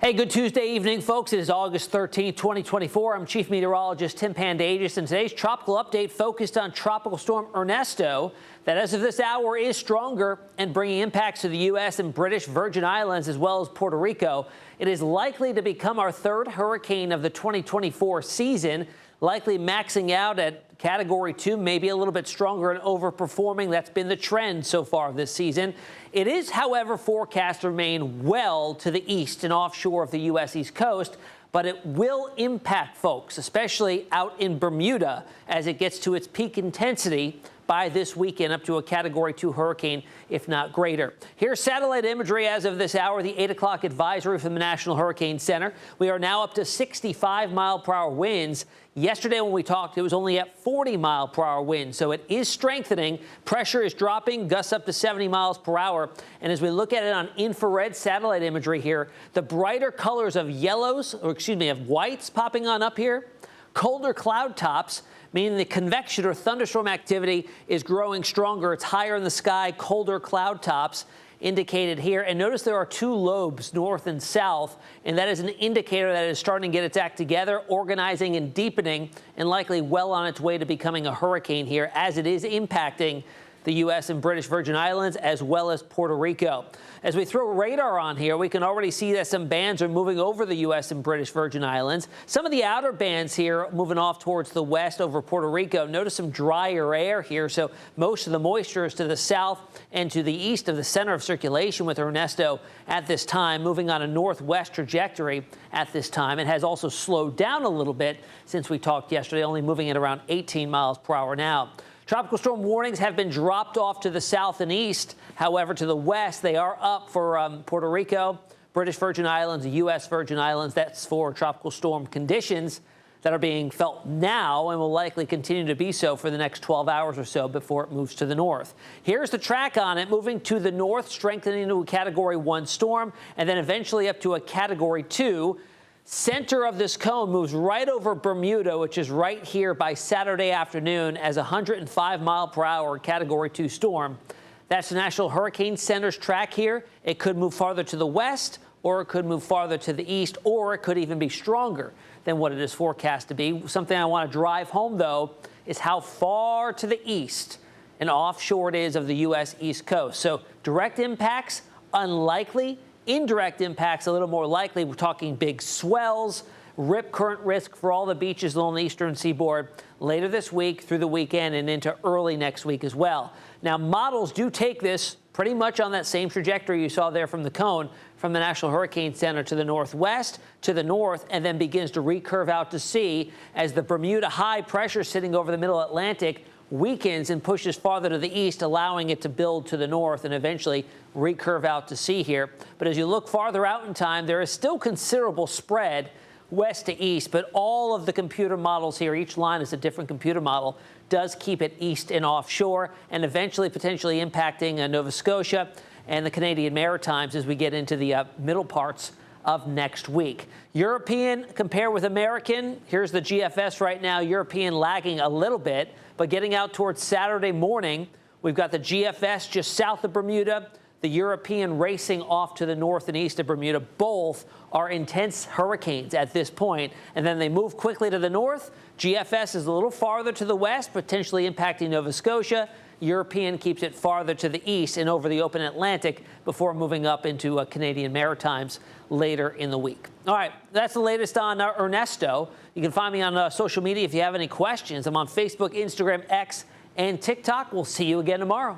Hey, good Tuesday evening, folks. It is August 13th, 2024. I'm Chief Meteorologist Tim Pandagis, and today's tropical update focused on Tropical Storm Ernesto, that as of this hour is stronger and bringing impacts to the U.S. and British Virgin Islands as well as Puerto Rico. It is likely to become our third hurricane of the 2024 season, likely maxing out at Category 2, maybe a little bit stronger and overperforming. That's been the trend so far this season. It is, however, forecast to remain well to the east and offshore of the U.S. East Coast, but it will impact folks, especially out in Bermuda, as it gets to its peak intensity by this weekend, up to a Category 2 hurricane, if not greater. Here's satellite imagery as of this hour, the 8 o'clock advisory from the National Hurricane Center. We are now up to 65-mile-per-hour winds. Yesterday when we talked, it was only at 40-mile-per-hour winds, so it is strengthening. Pressure is dropping, gusts up to 70 miles per hour. And as we look at it on infrared satellite imagery here, the brighter colors of yellows, or excuse me, of whites popping on up here, colder cloud tops, meaning the convection or thunderstorm activity is growing stronger. It's higher in the sky, colder cloud tops indicated here. And notice there are two lobes, north and south, and that is an indicator that it is starting to get its act together, organizing and deepening, and likely well on its way to becoming a hurricane here, as it is impacting the U.S. and British Virgin Islands, as well as Puerto Rico. As we throw radar on here, we can already see that some bands are moving over the U.S. and British Virgin Islands. Some of the outer bands here moving off towards the west over Puerto Rico. Notice some drier air here, so most of the moisture is to the south and to the east of the center of circulation with Ernesto at this time, moving on a northwest trajectory at this time. It has also slowed down a little bit since we talked yesterday, only moving at around 18 miles per hour now. Tropical storm warnings have been dropped off to the south and east. However, to the west, they are up for Puerto Rico, British Virgin Islands, U.S. Virgin Islands. That's for tropical storm conditions that are being felt now and will likely continue to be so for the next 12 hours or so before it moves to the north. Here's the track on it, moving to the north, strengthening into a Category 1 storm, and then eventually up to a Category 2. Center of this cone moves right over Bermuda, which is right here by Saturday afternoon as a 105-mile-per-hour Category 2 storm. That's the National Hurricane Center's track here. It could move farther to the west, or it could move farther to the east, or it could even be stronger than what it is forecast to be. Something I want to drive home, though, is how far to the east and offshore it is of the U.S. East Coast. So direct impacts, unlikely. Indirect impacts a little more likely. We're talking big swells, rip current risk for all the beaches along the eastern seaboard later this week, through the weekend, and into early next week as well. Now, models do take this pretty much on that same trajectory you saw there from the cone, from the National Hurricane Center to the northwest, to the north, and then begins to recurve out to sea as the Bermuda high pressure sitting over the middle Atlantic weakens and pushes farther to the east, allowing it to build to the north and eventually recurve out to sea here. But as you look farther out in time, there is still considerable spread west to east, but all of the computer models here, each line is a different computer model, does keep it east and offshore and eventually potentially impacting Nova Scotia and the Canadian Maritimes as we get into the middle parts of next week. European compare with American. Here's the GFS right now. European lagging a little bit, but getting out towards Saturday morning, we've got the GFS just south of Bermuda, the European racing off to the north and east of Bermuda. Both are intense hurricanes at this point, and then they move quickly to the north. GFS is a little farther to the west, potentially impacting Nova Scotia. European keeps it farther to the east and over the open Atlantic before moving up into Canadian Maritimes later in the week. All right, that's the latest on Ernesto. You can find me on social media if you have any questions. I'm on Facebook, Instagram, X, and TikTok. We'll see you again tomorrow.